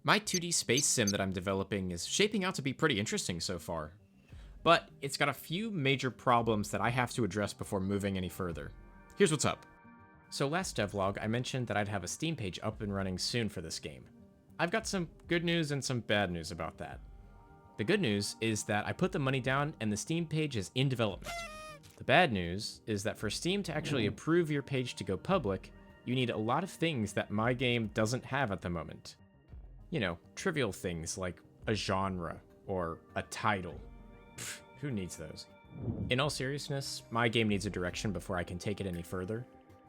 My 2D space sim that I'm developing is shaping out to be pretty interesting so far, but it's got a few major problems that I have to address before moving any further. Here's what's up. So last devlog, I mentioned that I'd have a Steam page up and running soon for this game. I've got some good news and some bad news about that. The good news is that I put the money down and the Steam page is in development. The bad news is that for Steam to actually approve your page to go public, you need a lot of things that my game doesn't have at the moment. You know, trivial things like a genre or a title. Pfft, who needs those? In all seriousness, my game needs a direction before I can take it any further.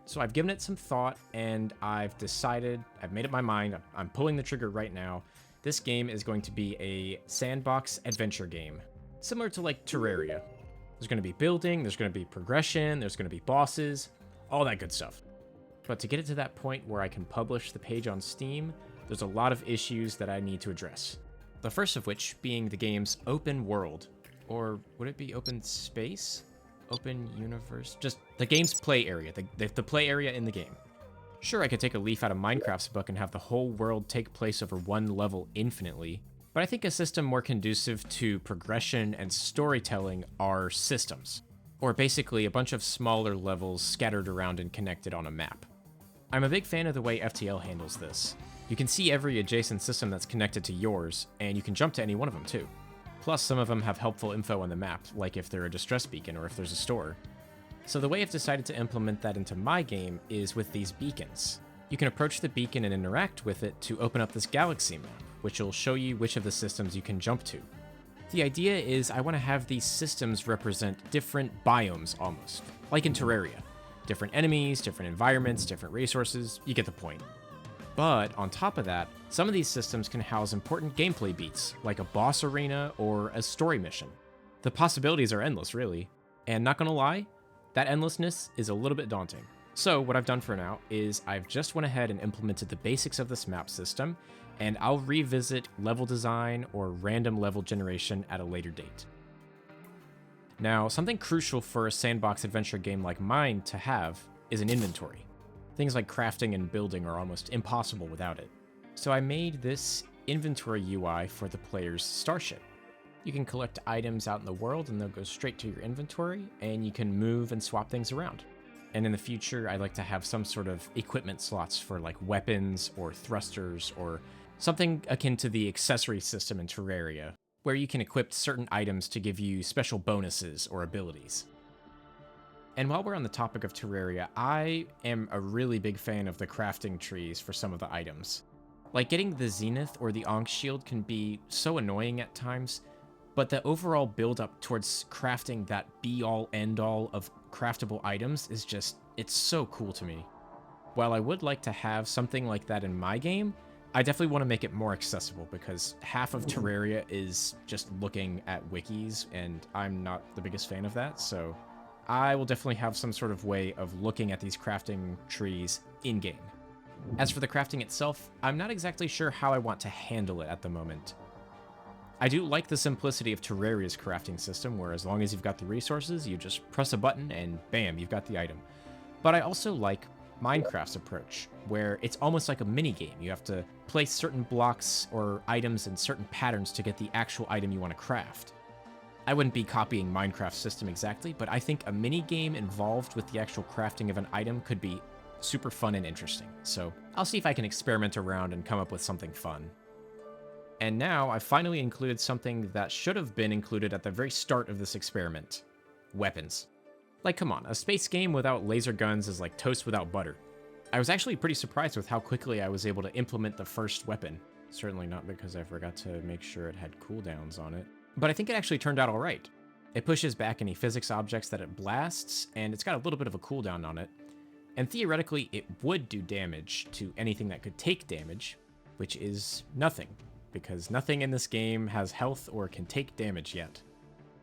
So I've given it some thought and I've decided, I've made up my mind, I'm pulling the trigger right now. This game is going to be a sandbox adventure game, similar to like Terraria. There's going to be building, there's going to be progression, there's going to be bosses, all that good stuff. But to get it to that point where I can publish the page on Steam, there's a lot of issues that I need to address. The first of which being the game's open world, or would it be open space? Open universe? Just the game's play area, the play area in the game. Sure, I could take a leaf out of Minecraft's book and have the whole world take place over one level infinitely, but I think a system more conducive to progression and storytelling are systems, or basically a bunch of smaller levels scattered around and connected on a map. I'm a big fan of the way FTL handles this. You can see every adjacent system that's connected to yours, and you can jump to any one of them too. Plus, some of them have helpful info on the map, like if they're a distress beacon or if there's a store. So the way I've decided to implement that into my game is with these beacons. You can approach the beacon and interact with it to open up this galaxy map, which will show you which of the systems you can jump to. The idea is I want to have these systems represent different biomes almost, like in Terraria. Different enemies, different environments, different resources, you get the point. But on top of that, some of these systems can house important gameplay beats, like a boss arena or a story mission. The possibilities are endless, really. And not gonna lie, that endlessness is a little bit daunting. So what I've done for now is I've just went ahead and implemented the basics of this map system, and I'll revisit level design or random level generation at a later date. Now, something crucial for a sandbox adventure game like mine to have is an inventory. Things like crafting and building are almost impossible without it. So I made this inventory UI for the player's starship. You can collect items out in the world and they'll go straight to your inventory, and you can move and swap things around. And in the future, I'd like to have some sort of equipment slots for like weapons or thrusters or something akin to the accessory system in Terraria, where you can equip certain items to give you special bonuses or abilities. And while we're on the topic of Terraria, I am a really big fan of the crafting trees for some of the items. Like getting the Zenith or the Ankh shield can be so annoying at times, but the overall build up towards crafting that be-all end-all of craftable items is just, it's so cool to me. While I would like to have something like that in my game, I definitely want to make it more accessible because half of Terraria is just looking at wikis, and I'm not the biggest fan of that, so I will definitely have some sort of way of looking at these crafting trees in-game. As for the crafting itself, I'm not exactly sure how I want to handle it at the moment. I do like the simplicity of Terraria's crafting system, where as long as you've got the resources, you just press a button and bam, you've got the item. But I also like Minecraft's approach, where it's almost like a mini-game. You have to place certain blocks or items in certain patterns to get the actual item you want to craft. I wouldn't be copying Minecraft's system exactly, but I think a mini-game involved with the actual crafting of an item could be super fun and interesting. So I'll see if I can experiment around and come up with something fun. And now I've finally included something that should have been included at the very start of this experiment. Weapons. Like, come on, a space game without laser guns is like toast without butter. I was actually pretty surprised with how quickly I was able to implement the first weapon. Certainly not because I forgot to make sure it had cooldowns on it. But I think it actually turned out alright. It pushes back any physics objects that it blasts, and it's got a little bit of a cooldown on it. And theoretically, it would do damage to anything that could take damage, which is nothing, because nothing in this game has health or can take damage yet.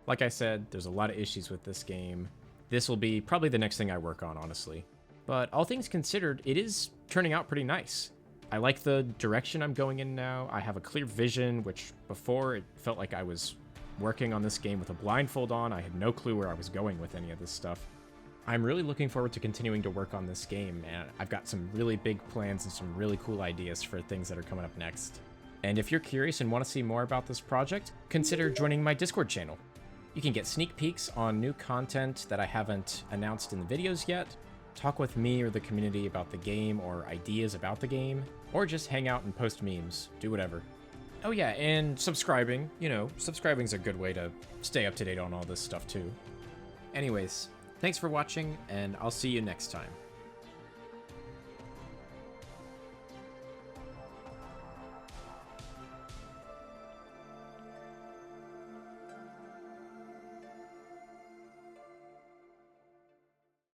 Like I said, there's a lot of issues with this game. This will be probably the next thing I work on, honestly. But all things considered, it is turning out pretty nice. I like the direction I'm going in now. I have a clear vision, which before it felt like I was working on this game with a blindfold on. I had no clue where I was going with any of this stuff. I'm really looking forward to continuing to work on this game, and I've got some really big plans and some really cool ideas for things that are coming up next. And if you're curious and want to see more about this project, consider joining my Discord channel. You can get sneak peeks on new content that I haven't announced in the videos yet, talk with me or the community about the game or ideas about the game, or just hang out and post memes, do whatever. Oh yeah, and subscribing. You know, subscribing's a good way to stay up to date on all this stuff too. Anyways, thanks for watching, and I'll see you next time.